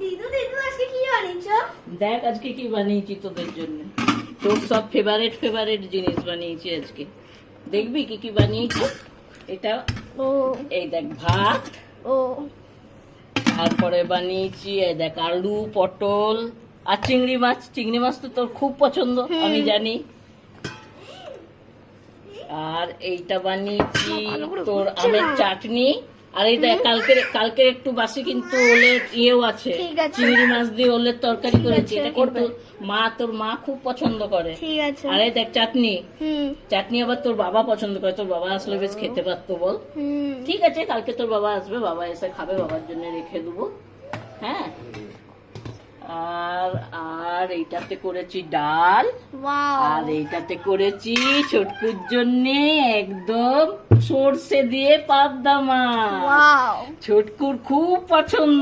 দিদু দিদু আজকে কি বানিয়েছো? দেখ আজকে কি বানিয়েছি তোদের জন্য। তোর সব ফেভারিট জিনিস বানিয়েছি আজকে। দেখবি কি কি বানিয়েছি। এটা ও এই দেখ ভাত, ও তারপরে বানিয়েছি এই দেখ আলু, পটল আর চিংড়ি মাছ। চিংড়ি মাছ তো তোর খুব পছন্দ, আমি জানি। আর এইটা বানিয়েছি তোর আমের চাটনি। আর এই দেখ কালকে একটু বাসি কিন্তু ওলের ইয়েও আছে, ঠিক আছে। চিংড়ি মাছ দিয়ে ওলের তরকারি করেছি। আছে, এটা কিন্তু তোর মা খুব পছন্দ করে। ঠিক আছে। আর এই দেখ চাটনি। হুম চাটনি আবার তোর বাবা পছন্দ করে। তোর বাবা আসলে বেশ খেতে পারতো বল। হুম ঠিক আছে, কালকে তোর বাবা আসবে, বাবা এসে খাবে, বাবার জন্য রেখে দেবো। হ্যাঁ, আর আর এইটাতে করেছি ডাল। ওয়াও আর এইটাতে করেছি ছোটকুর জন্য একদম সর্ষে দিয়ে পাবদা মাছ। ওয়াও ছোটকুর খুব পছন্দ।